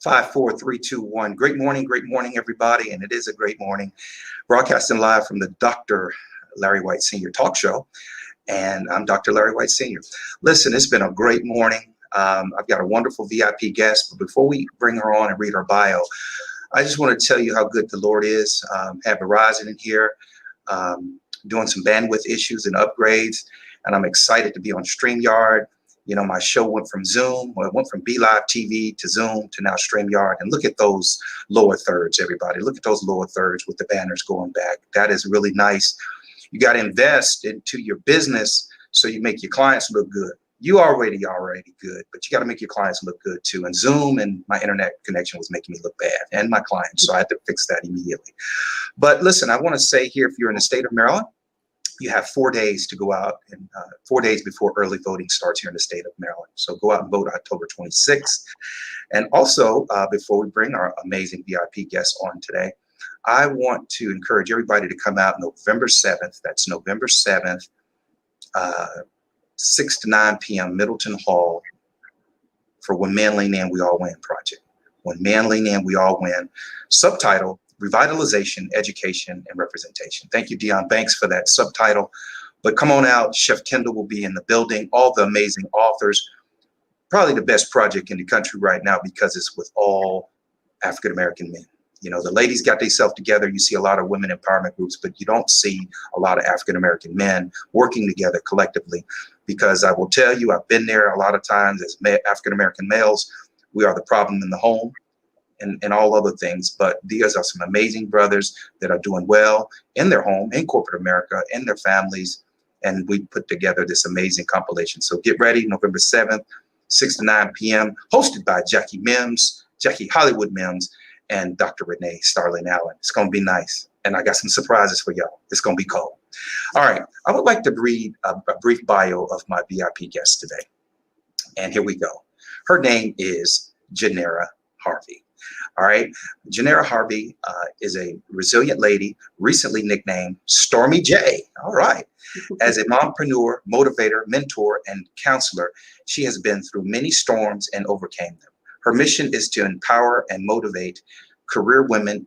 5, 4, 3, 2, 1. Great morning, everybody. And it is a great morning. Broadcasting live from the Dr. Larry White Sr. talk show. And I'm Dr. Larry White Sr. Listen, it's been a great morning. I've got a wonderful VIP guest. But before we bring her on and read her bio, I just want to tell you how good the Lord is. Have Verizon in here, doing some bandwidth issues and upgrades. And I'm excited to be on StreamYard. You know, my show went from Zoom, well, it went from BeLive TV to Zoom to now StreamYard. And look at those lower thirds, everybody. Look at those lower thirds with the banners going back. That is really nice. You got to invest into your business so you make your clients look good. You already good, but you got to make your clients look good too. And Zoom and my internet connection was making me look bad, and my clients. So I had to fix that immediately. But listen, I want to say here, if you're in the state of Maryland, you have 4 days to go out, and 4 days before early voting starts here in the state of Maryland. So go out and vote October 26th. And also, before we bring our amazing VIP guests on today, I want to encourage everybody to come out November 7th. That's November 7th, 6 to 9 p.m. Middleton Hall for When Men Lean In, We All Win project. When Men Lean In, We All Win. Subtitle: Revitalization, Education, and Representation. Thank you, Dion Banks, for that subtitle. But come on out. Chef Kendall will be in the building. All the amazing authors. Probably the best project in the country right now because it's with all African-American men. You know, the ladies got themselves together. You see a lot of women empowerment groups, but you don't see a lot of African-American men working together collectively. Because I will tell you, I've been there a lot of times as African-American males. We are the problem in the home. And all other things, but these are some amazing brothers that are doing well in their home, in corporate America, in their families, and we put together this amazing compilation. So get ready, November 7th, 6 to 9 p.m., hosted by Jackie Hollywood Mims, and Dr. Renee Starling Allen. It's going to be nice, and I got some surprises for y'all. It's going to be cool. All right, I would like to read a brief bio of my VIP guest today, and here we go. Her name is Janera Harvey. All right. Janera Harvey is a resilient lady, recently nicknamed Stormy J. All right. As a mompreneur, motivator, mentor, and counselor, she has been through many storms and overcame them. Her mission is to empower and motivate career women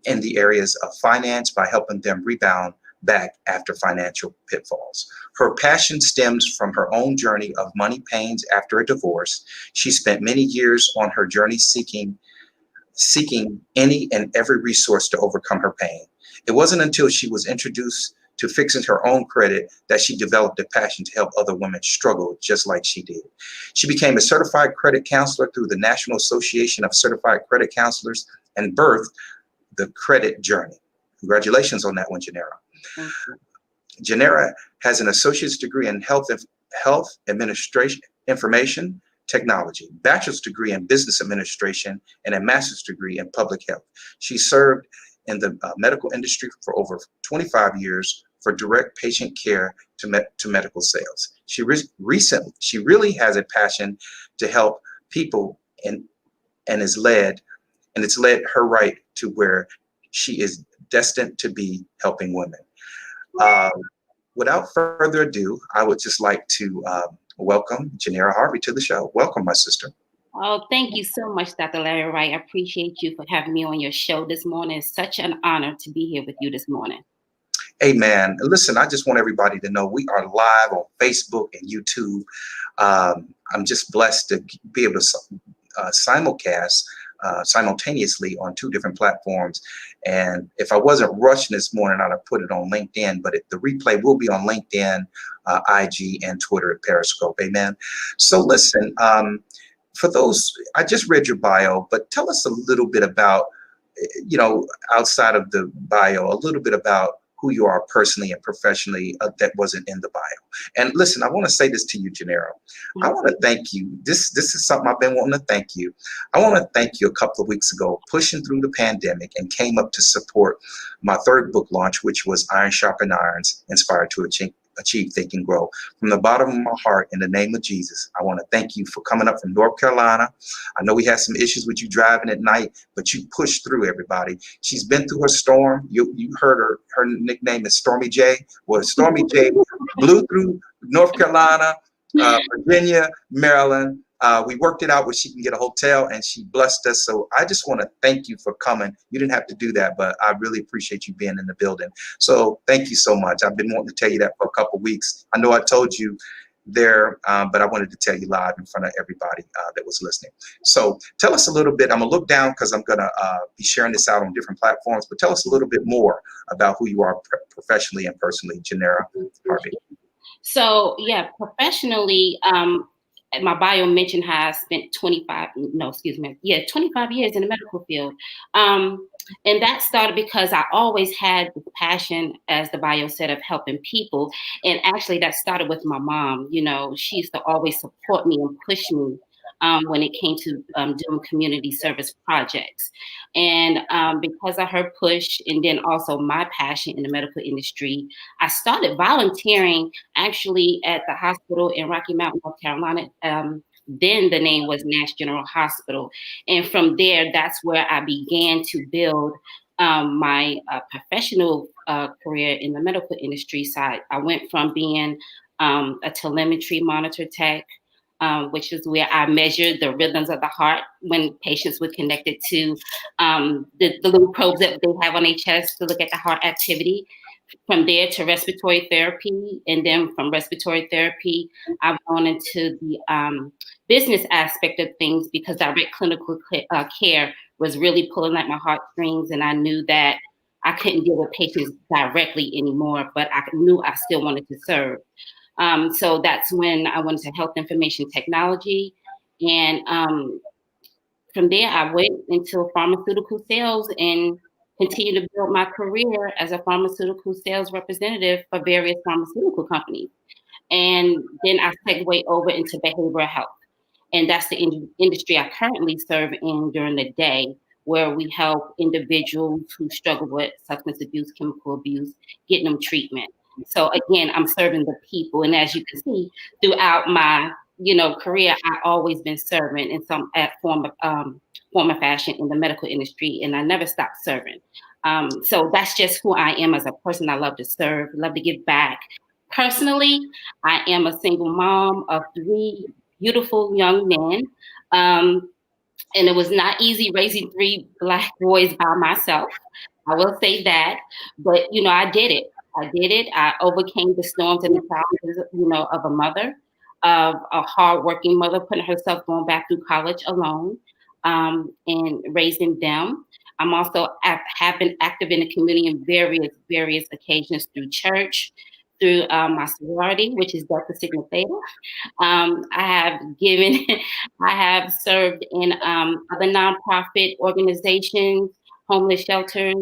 in the areas of finance by helping them rebound back after financial pitfalls. Her passion stems from her own journey of money pains after a divorce. She spent many years on her journey seeking any and every resource to overcome her pain. It wasn't until she was introduced to fixing her own credit that she developed a passion to help other women struggle just like she did. She became a certified credit counselor through the National Association of Certified Credit Counselors and birthed the Credit Journey. Congratulations on that one, Janera. Janera has an associate's degree in health administration, information technology, bachelor's degree in business administration, and a master's degree in public health. She served in the medical industry for over 25 years for direct patient care to medical sales. She really has a passion to help people and it's led her right to where she is destined to be helping women. Without further ado, I would just like to welcome Janera Harvey to the show. Welcome, my sister. Oh, thank you so much, Dr. Larry Wright. I appreciate you for having me on your show this morning. It's such an honor to be here with you this morning. Amen. Listen, I just want everybody to know we are live on Facebook and YouTube. I'm just blessed to be able to simulcast simultaneously on 2 different platforms. And if I wasn't rushing this morning, I'd have put it on LinkedIn, but the replay will be on LinkedIn, IG, and Twitter at Periscope. Amen. So listen, for those, I just read your bio, but tell us a little bit about, outside of the bio, a little bit about who you are personally and professionally that wasn't in the bio. And listen, I want to say this to you, Janera. I want to thank you. This is something I've been wanting to thank you. I want to thank you a couple of weeks ago, pushing through the pandemic and came up to support my 3rd book launch, which was Iron Sharpen Irons, Inspired to Achieve, Think, and Grow. From the bottom of my heart, in the name of Jesus, I want to thank you for coming up from North Carolina. I know we had some issues with you driving at night, but you pushed through, everybody. She's been through her storm. You heard her nickname is Stormy J. Well, Stormy J blew through North Carolina, Virginia, Maryland, We worked it out where she can get a hotel, and she blessed us. So I just want to thank you for coming. You didn't have to do that, but I really appreciate you being in the building. So thank you so much. I've been wanting to tell you that for a couple of weeks. I know I told you there, but I wanted to tell you live in front of everybody that was listening. So tell us a little bit. I'm gonna look down because I'm gonna be sharing this out on different platforms, but tell us a little bit more about who you are professionally and personally, Janera Harvey. So yeah, professionally, my bio mentioned how I spent 25 years in the medical field. And that started because I always had the passion, as the bio said, of helping people. And actually that started with my mom. You know, she used to always support me and push me when it came to doing community service projects. And because of her push and then also my passion in the medical industry, I started volunteering actually at the hospital in Rocky Mount, North Carolina. Then the name was Nash General Hospital. And from there, that's where I began to build my professional career in the medical industry side. I went from being a telemetry monitor tech, which is where I measured the rhythms of the heart when patients were connected to the little probes that they have on their chest to look at the heart activity. From there to respiratory therapy, and then from respiratory therapy, I've gone into the business aspect of things because direct clinical care was really pulling at my heartstrings, and I knew that I couldn't deal with patients directly anymore, but I knew I still wanted to serve. So that's when I went to health information technology, and from there I went into pharmaceutical sales and continue to build my career as a pharmaceutical sales representative for various pharmaceutical companies. And then I segue over into behavioral health. And that's the industry I currently serve in during the day, where we help individuals who struggle with substance abuse, chemical abuse, getting them treatment. So again, I'm serving the people. And as you can see, throughout my career, I've always been serving in some form of fashion in the medical industry, and I never stopped serving. So that's just who I am as a person. I love to serve, love to give back. Personally, I am a single mom of 3 beautiful young men. And it was not easy raising 3 Black boys by myself. I will say that, but I did it. I overcame the storms and the challenges, of a mother, of a hardworking mother, putting herself going back through college alone, and raising them. I'm also have been active in the community in various occasions through church, through my sorority, which is Delta Sigma Theta. I have served in other nonprofit organizations, homeless shelters,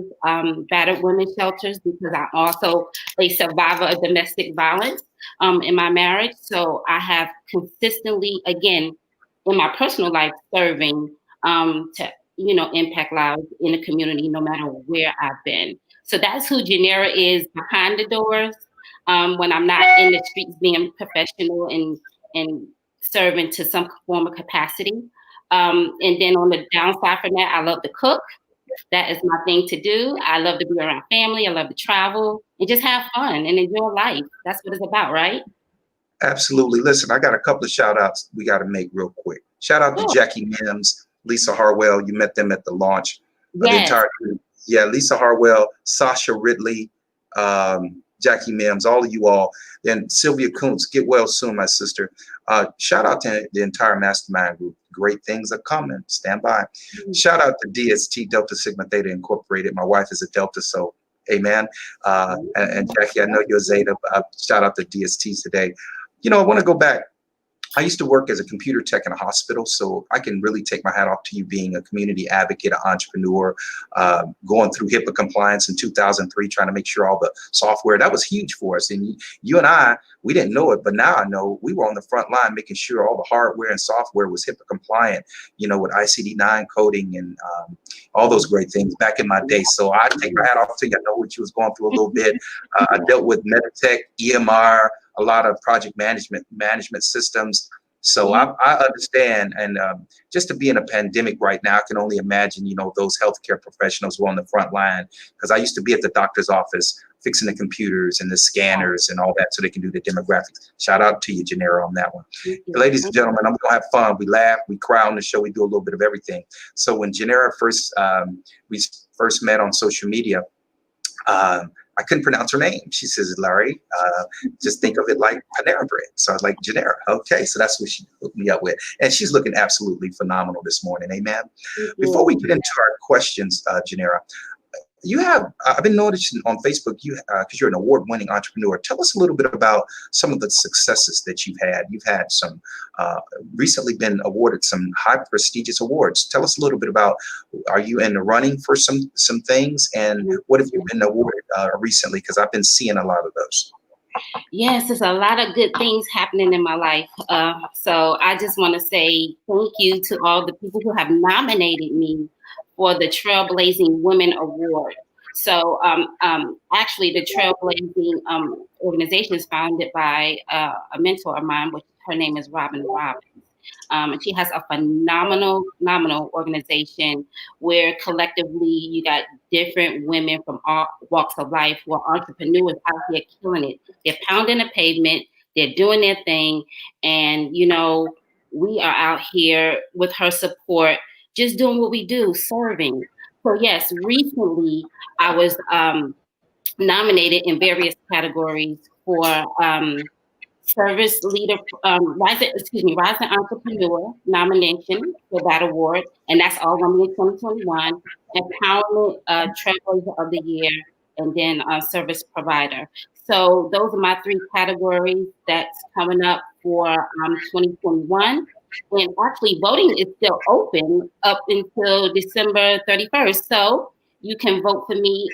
battered women's shelters, because I'm also a survivor of domestic violence in my marriage. So I have consistently, again, in my personal life, serving to impact lives in the community, no matter where I've been. So that's who Janera is behind the doors. When I'm not in the streets being professional and serving to some form of capacity. And then on the downside from that, I love to cook. That is my thing to do. I love to be around family. I love to travel and just have fun and enjoy life. That's what it's about, right? Absolutely. Listen, I got a couple of shout outs we got to make real quick. Shout out to Jackie Mims, Lisa Harwell. You met them at the launch. Yes. The entire Lisa Harwell, Sasha Ridley, Jackie Mims, all of you all. Then Sylvia Kuntz, get well soon, my sister. Shout out to the entire mastermind group. Great things are coming. Stand by. Mm-hmm. Shout out to DST, Delta Sigma Theta Incorporated. My wife is a Delta, so amen. And Jackie, I know you're a Zeta. Shout out to DST today. I want to go back. I used to work as a computer tech in a hospital, so I can really take my hat off to you being a community advocate, an entrepreneur, going through HIPAA compliance in 2003, trying to make sure all the software, that was huge for us. And you and I, we didn't know it, but now I know we were on the front line making sure all the hardware and software was HIPAA compliant, with ICD-9 coding and all those great things back in my day. So I take my hat off to you. I know what you was going through a little bit. I dealt with Meditech, EMR, a lot of project management systems. So I understand. And just to be in a pandemic right now, I can only imagine, those healthcare professionals were on the front line, because I used to be at the doctor's office fixing the computers and the scanners and all that so they can do the demographics. Shout out to you, Janera, on that one. Ladies and gentlemen, I'm gonna have fun. We laugh, we cry on the show, we do a little bit of everything. So when Janera we first met on social media, I couldn't pronounce her name. She says, Larry, just think of it like Panera Bread. So I was like, Janera. Okay, so that's what she hooked me up with. And she's looking absolutely phenomenal this morning. Amen. Before we get into our questions, Janera, I've been noticing on Facebook, because you're an award-winning entrepreneur. Tell us a little bit about some of the successes that you've had. You've had some, recently been awarded some high prestigious awards. Tell us a little bit about, are you in the running for some things? And what have you been awarded recently? Because I've been seeing a lot of those. Yes, there's a lot of good things happening in my life. So I just want to say thank you to all the people who have nominated me for the Trailblazing Women Award. So actually the Trailblazing organization is founded by a mentor of mine, which her name is Robin Robbins. And she has a phenomenal organization where collectively you got different women from all walks of life who are entrepreneurs out here killing it. They're pounding the pavement, they're doing their thing. And, you know, we are out here with her support, just doing what we do, serving. So yes, recently I was nominated in various categories for Service Leader, Rising Entrepreneur nomination for that award, and that's all going to be in 2021. Empowerment Trailblazer of the Year, and then Service Provider. So those are my 3 categories that's coming up for 2021. And actually, voting is still open up until December 31st. So you can vote for me.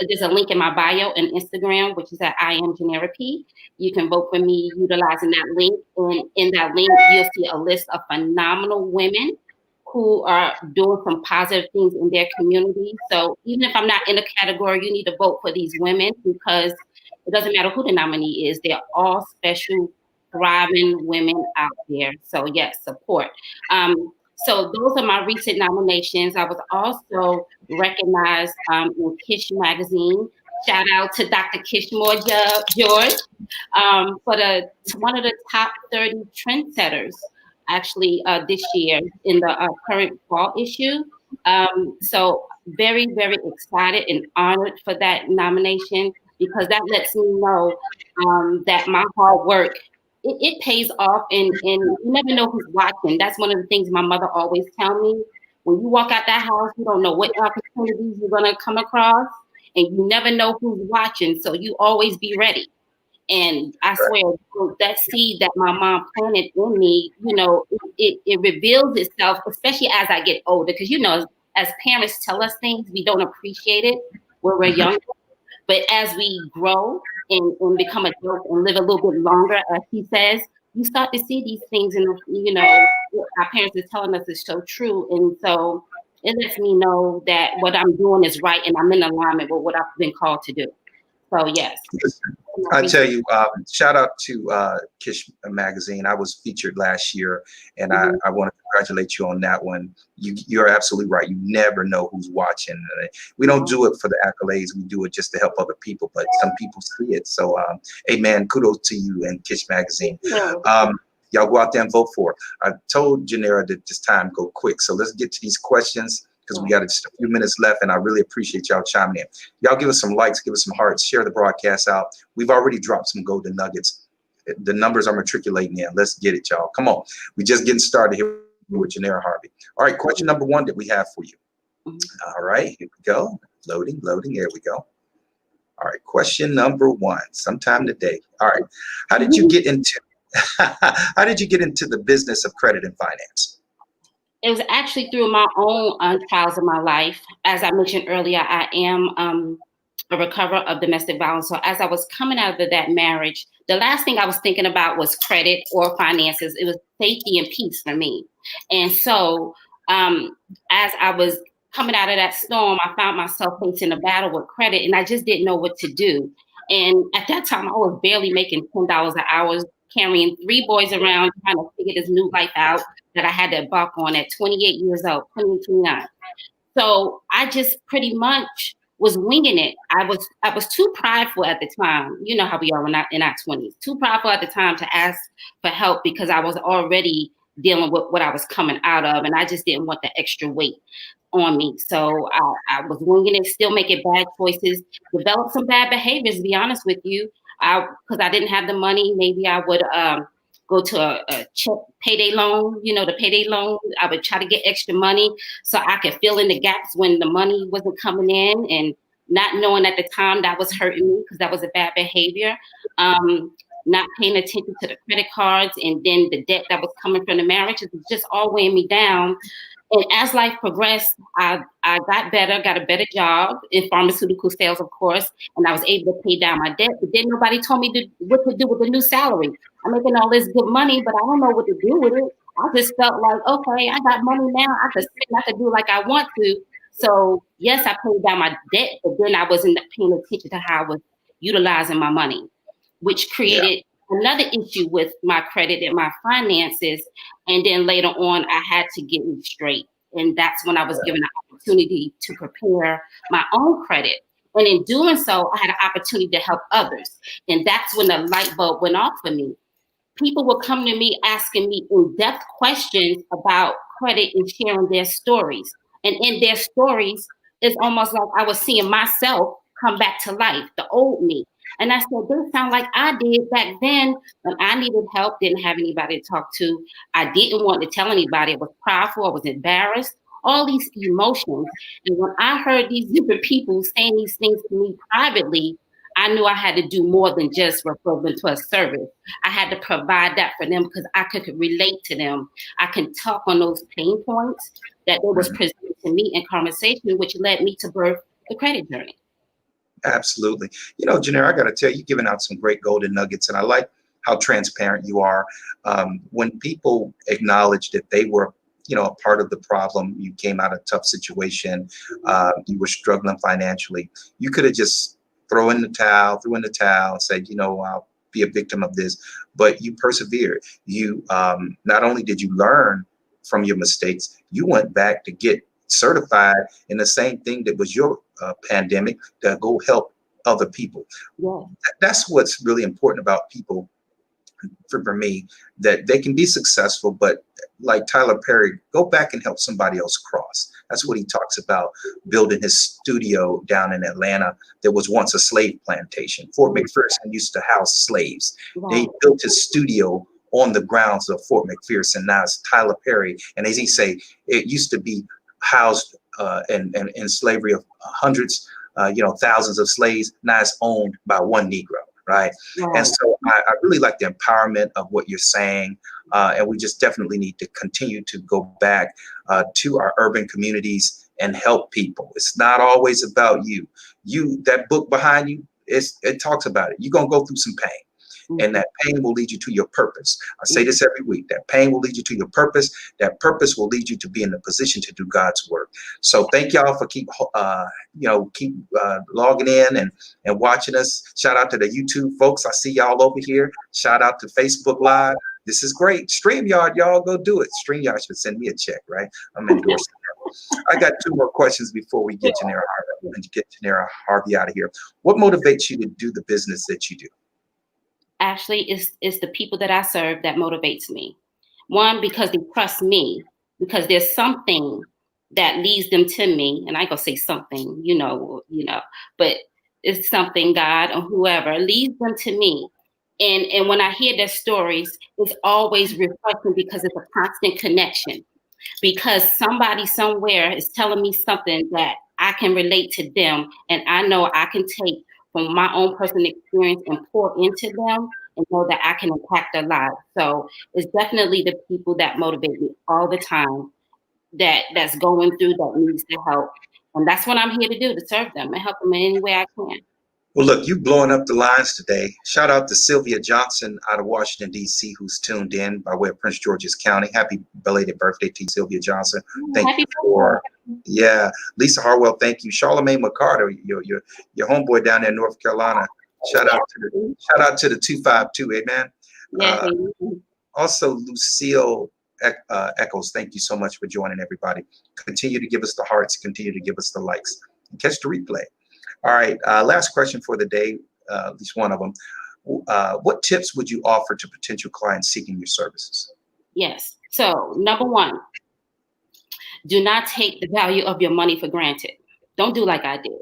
There's a link in my bio and Instagram, which is at I am Janera P. You can vote for me utilizing that link. And in that link, you'll see a list of phenomenal women who are doing some positive things in their community. So even if I'm not in a category, you need to vote for these women because it doesn't matter who the nominee is. They're all special, thriving women out there. So yes, support. So those are my recent nominations. I was also recognized in Kish magazine. Shout out to Dr. Kishmore George for one of the top 30 trendsetters actually this year in the current fall issue. So very, very excited and honored for that nomination because that lets me know that my hard work it pays off, and you never know who's watching. That's one of the things my mother always tell me. When you walk out that house, you don't know what opportunities you're gonna come across, and you never know who's watching. So you always be ready. And I swear, that seed that my mom planted in me, you know, it reveals itself, especially as I get older. Because you know, as parents tell us things, we don't appreciate it when we're young. But as we grow and become adults and live a little bit longer, as he says, you start to see these things, and you know, our parents are telling us is so true. And so it lets me know that what I'm doing is right and I'm in alignment with what I've been called to do. So yes. I tell you, shout out to Kish magazine. I was featured last year, and I want to congratulate you on that one. You're absolutely right. You never know who's watching. We don't do it for the accolades. We do it just to help other people, but some people see it. So, amen. Kudos to you and Kish magazine. Y'all go out there and vote for it. I told Janera that this time go quick. So let's get to these questions, because we got just a few minutes left, and I really appreciate y'all chiming in. Y'all give us some likes, give us some hearts, share the broadcast out. We've already dropped some golden nuggets. The numbers are matriculating in. Let's get it, y'all. Come on. We're just getting started here with Janera Harvey. All right, question number 1 that we have for you. All right, here we go. Loading. There we go. All right, question number 1, sometime today. All right, how did you get into the business of credit and finance? It was actually through my own trials of my life. As I mentioned earlier, I am a recoverer of domestic violence. So as I was coming out of that marriage, the last thing I was thinking about was credit or finances. It was safety and peace for me. And so as I was coming out of that storm, I found myself facing a battle with credit, and I just didn't know what to do. And at that time, I was barely making $10 an hour, carrying 3 boys around, trying to figure this new life out that I had to embark on at 28 years old, 29. So I just pretty much was winging it. I was too prideful at the time. You know how we are when in our 20s. Too prideful at the time to ask for help because I was already dealing with what I was coming out of, and I just didn't want the extra weight on me. So I was winging it, still making bad choices, developed some bad behaviors, to be honest with you. Because I didn't have the money, maybe I would go to a check payday loan, the payday loan. I would try to get extra money so I could fill in the gaps when the money wasn't coming in, and not knowing at the time that was hurting me because that was a bad behavior. Not paying attention to the credit cards, and then the debt that was coming from the marriage. It was just all weighing me down. And as life progressed, I got better, got a better job in pharmaceutical sales, of course, and I was able to pay down my debt. But then nobody told me what to do with the new salary. I'm making all this good money, but I don't know what to do with it. I just felt like, okay, I got money now. I could spend, I could do like I want to. So yes, I paid down my debt, but then I wasn't paying attention to how I was utilizing my money, which created another issue with my credit and my finances. And then later on, I had to get it straight. And that's when I was given an opportunity to prepare my own credit. And in doing so, I had an opportunity to help others. And that's when the light bulb went off for me. People would come to me asking me in-depth questions about credit and sharing their stories. And in their stories, it's almost like I was seeing myself come back to life, the old me. And I said, this sound like I did back then when I needed help, didn't have anybody to talk to. I didn't want to tell anybody. I was prideful. I was embarrassed. All these emotions. And when I heard these different people saying these things to me privately, I knew I had to do more than just refer them to a service. I had to provide that for them because I could relate to them. I can talk on those pain points that they was presented to me in conversation, which led me to birth the credit journey. Absolutely. Janera, I got to tell you, you're giving out some great golden nuggets, and I like how transparent you are. When people acknowledge that they were, a part of the problem, you came out of a tough situation, you were struggling financially, you could have just threw in the towel and said, I'll be a victim of this, but you persevered. You not only did you learn from your mistakes, you went back to get certified in the same thing that was your pandemic, to go help other people. Yeah. That's what's really important about people, for me, that they can be successful, but like Tyler Perry, go back and help somebody else cross. That's what he talks about, building his studio down in Atlanta that was once a slave plantation. Fort McPherson used to house slaves. Wow. They built his studio on the grounds of Fort McPherson. Now it's Tyler Perry. And as he say, it used to be housed in slavery of hundreds, thousands of slaves. Now it's owned by one Negro, right? Wow. And so I really like the empowerment of what you're saying. And we just definitely need to continue to go back to our urban communities and help people. It's not always about you. That book behind you, it talks about it. You're going to go through some pain. And that pain will lead you to your purpose. I say this every week. That pain will lead you to your purpose. That purpose will lead you to be in the position to do God's work. So thank y'all for keep logging in and watching us. Shout out to the YouTube folks. I see y'all over here. Shout out to Facebook Live. This is great. StreamYard, y'all go do it. StreamYard should send me a check, right? I'm endorsing that. I got two more questions before we get Janera Harvey out of here. What motivates you to do the business that you do? Actually, it's the people that I serve that motivates me. One, because they trust me, because there's something that leads them to me, and I go say something, but it's something, God or whoever leads them to me. And when I hear their stories, it's always refreshing because it's a constant connection. Because somebody somewhere is telling me something that I can relate to them, and I know I can take from my own personal experience and pour into them and know that I can impact their lives. So it's definitely the people that motivate me all the time that's going through, that needs the help. And that's what I'm here to do, to serve them and help them in any way I can. Well, look, you blowing up the lines today. Shout out to Sylvia Johnson out of Washington, D.C., who's tuned in by way of Prince George's County. Happy belated birthday to you, Sylvia Johnson. Thank you for, Lisa Harwell, thank you. Charlamagne McCarter, your homeboy down there in North Carolina. Shout out to the 252, amen. Yeah, also, Lucille Echoes, thank you so much for joining, everybody. Continue to give us the hearts, continue to give us the likes, and catch the replay. All right. Last question for the day, at least one of them. What tips would you offer to potential clients seeking your services? Yes. So number one, do not take the value of your money for granted. Don't do like I did.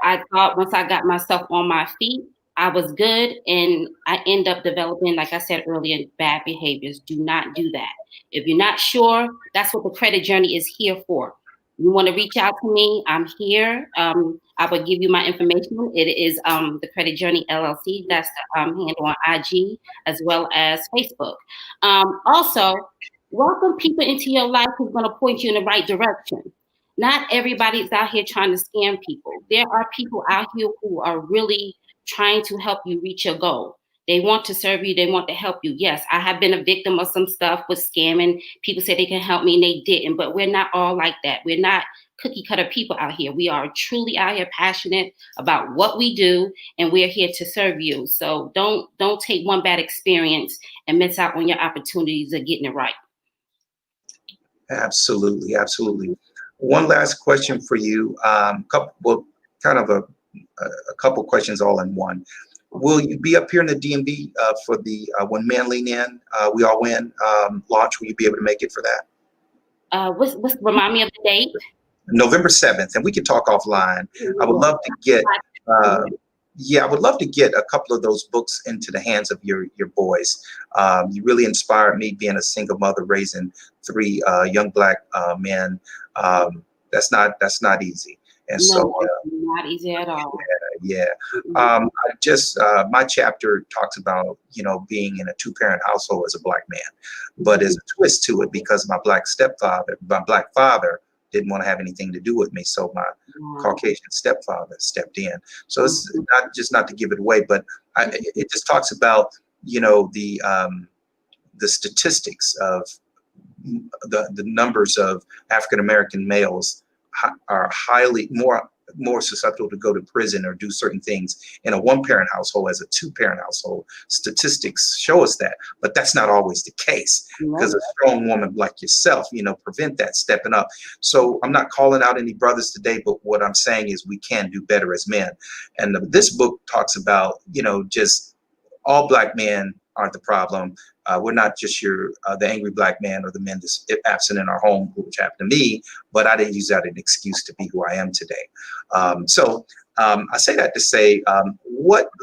I thought once I got myself on my feet, I was good, and I end up developing, like I said earlier, bad behaviors. Do not do that. If you're not sure, that's what the credit journey is here for. You want to reach out to me, I'm here. I will give you my information. It is the Credit Journey LLC. That's the handle on IG as well as Facebook. Also, welcome people into your life who's going to point you in the right direction. Not everybody's out here trying to scam people. There are people out here who are really trying to help you reach your goal. They want to serve you. They want to help you. Yes, I have been a victim of some stuff with scamming. People say they can help me and they didn't, but we're not all like that. We're not cookie cutter people out here. We are truly out here passionate about what we do, and we're here to serve you. So don't take one bad experience and miss out on your opportunities of getting it right. Absolutely, absolutely. One last question for you. Kind of a couple questions all in one. Will you be up here in the DMV for the When Men Lean In, We All Win launch? Will you be able to make it for that? Remind me of the date? November 7th, and we can talk offline. I would love to get, I would love to get a couple of those books into the hands of your boys. You really inspired me, being a single mother raising 3 young Black men. That's not easy. And no, so, not easy at all. Yeah. My chapter talks about, being in a 2-parent household as a Black man, but there's a twist to it because my Black father didn't want to have anything to do with me. So my Caucasian stepfather stepped in. So it's not to give it away, but it just talks about, the statistics of the numbers of African-American males are highly more susceptible to go to prison or do certain things in a 1-parent household as a 2-parent household. Statistics show us that, but that's not always the case, because a strong woman like yourself, prevent that stepping up. So I'm not calling out any brothers today, but what I'm saying is we can do better as men. And this book talks about, just all Black men aren't the problem. We're not just the angry Black man or the men that's absent in our home, which happened to me, but I didn't use that as an excuse to be who I am today. I say that to say,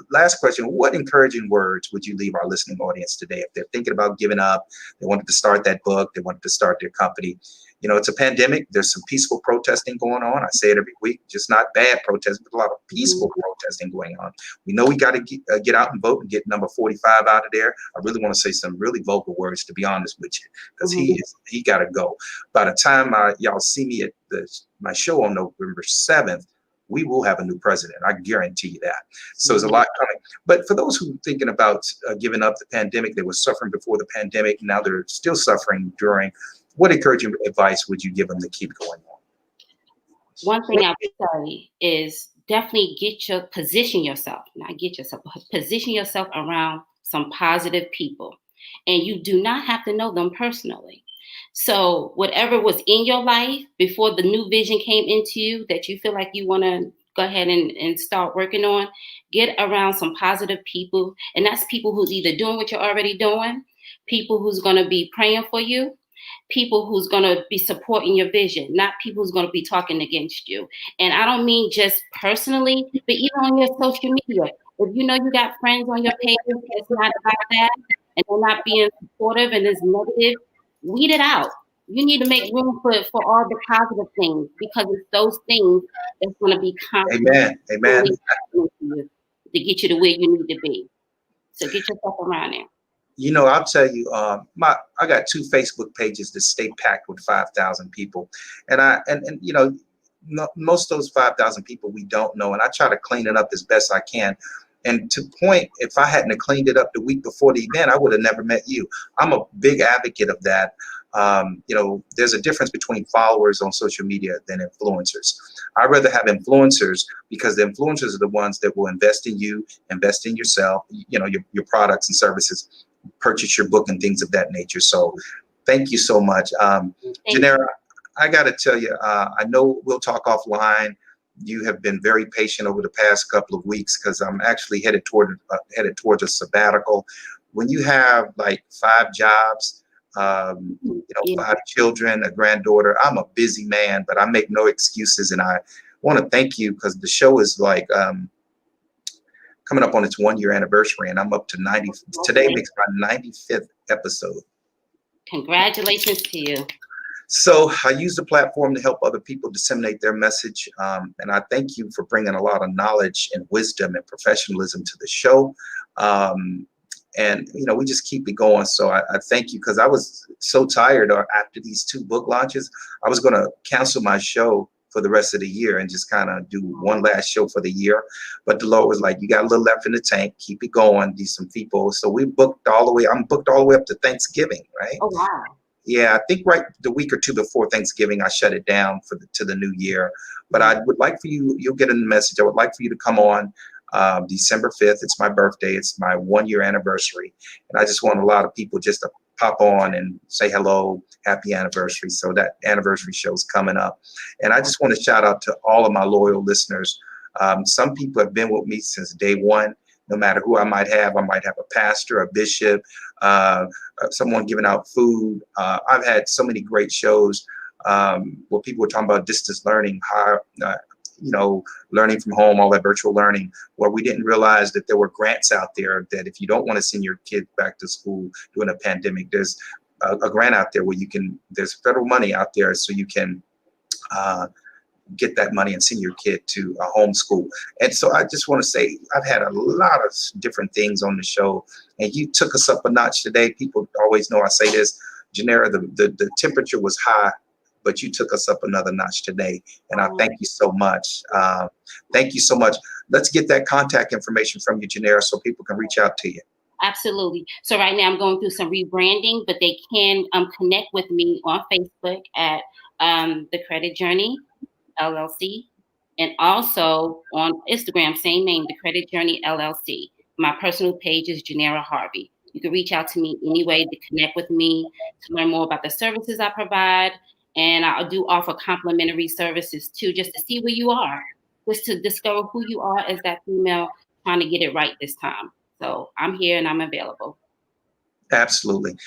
last question, what encouraging words would you leave our listening audience today if they're thinking about giving up, they wanted to start that book, they wanted to start their company? It's a pandemic. There's some peaceful protesting going on. I say it every week, just not bad protesting, but a lot of peaceful protesting going on. We know we got to get out and vote and get number 45 out of there. I really want to say some really vocal words, to be honest with you, because he got to go. By the time y'all see me at my show on November 7th, we will have a new president. I guarantee you that. So there's a lot coming. But for those who are thinking about giving up the pandemic, they were suffering before the pandemic. Now they're still suffering during. What encouraging advice would you give them to keep going on? One thing I would say is definitely position yourself around some positive people. And you do not have to know them personally. So whatever was in your life before the new vision came into you that you feel like you want to go ahead and start working on, get around some positive people. And that's people who's either doing what you're already doing, people who's going to be praying for you, people who's going to be supporting your vision, not people who's going to be talking against you. And I don't mean just personally, but even on your social media. If you know you got friends on your page that's not about that, and they're not being supportive and is negative, weed it out. You need to make room for all the positive things, because it's those things that's going to be constant. Amen. To get you to where you need to be. So get yourself around there. I'll tell you, I got 2 Facebook pages that stay packed with 5,000 people, and most of those 5,000 people we don't know, and I try to clean it up as best I can. And to point, if I hadn't cleaned it up the week before the event, I would have never met you. I'm a big advocate of that. There's a difference between followers on social media than influencers. I'd rather have influencers, because the influencers are the ones that will invest in you, invest in yourself, your products and services, purchase your book and things of that nature. So thank you so much. Janera, I got to tell you, I know we'll talk offline. You have been very patient over the past couple of weeks because I'm actually headed towards a sabbatical. When you have like 5 jobs, Yeah. 5 children, a granddaughter, I'm a busy man, but I make no excuses. And I want to thank you because the show is like coming up on its 1-year anniversary, and I'm up to 90. Today makes my 95th episode. Congratulations to you. So I use the platform to help other people disseminate their message. And I thank you for bringing a lot of knowledge and wisdom and professionalism to the show. And, we just keep it going. So I thank you because I was so tired after these 2 book launches. I was going to cancel my show for the rest of the year and just kind of do one last show for the year. But the Lord was like, you got a little left in the tank, keep it going, do some people. So I'm booked all the way up to Thanksgiving, right? Oh, wow. Yeah, I think right the week or 2 before Thanksgiving, I shut it down to the new year. But I would like for you'll get a message. I would like for you to come on December 5th. It's my birthday. It's my 1-year anniversary. And I just want a lot of people just to pop on and say hello, happy anniversary. So that anniversary show is coming up. And I just want to shout out to all of my loyal listeners. Some people have been with me since day one. No matter who I might have a pastor, a bishop, someone giving out food. I've had so many great shows where people were talking about distance learning, learning from home, all that virtual learning, where we didn't realize that there were grants out there that if you don't want to send your kid back to school during a pandemic, there's a grant out there where there's federal money out there so you can get that money and send your kid to a homeschool. And so I just want to say, I've had a lot of different things on the show, and you took us up a notch today. People always know I say this, Janera, the temperature was high, but you took us up another notch today. And I thank you so much. Thank you so much. Let's get that contact information from you, Janera, so people can reach out to you. Absolutely. So right now I'm going through some rebranding, but they can connect with me on Facebook at The Credit Journey LLC, and also on Instagram, same name, The Credit Journey LLC. My personal page is Janera Harvey. You can reach out to me any way to connect with me, to learn more about the services I provide. And I do offer complimentary services too, just to see where you are, just to discover who you are as that female trying to get it right this time. So I'm here and I'm available. Absolutely.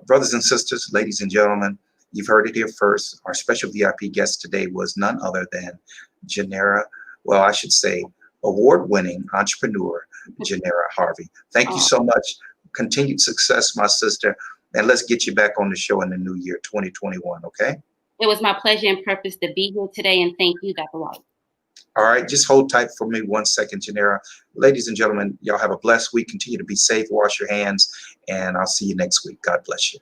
Brothers and sisters, ladies and gentlemen, you've heard it here first. Our special VIP guest today was none other than Janera, well, I should say, award-winning entrepreneur, Janera Harvey. Thank you so much. Continued success, my sister. And let's get you back on the show in the new year, 2021, okay? It was my pleasure and purpose to be here today, and thank you, Dr. White. All right, just hold tight for me 1 second, Janera. Ladies and gentlemen, y'all have a blessed week. Continue to be safe, wash your hands, and I'll see you next week. God bless you.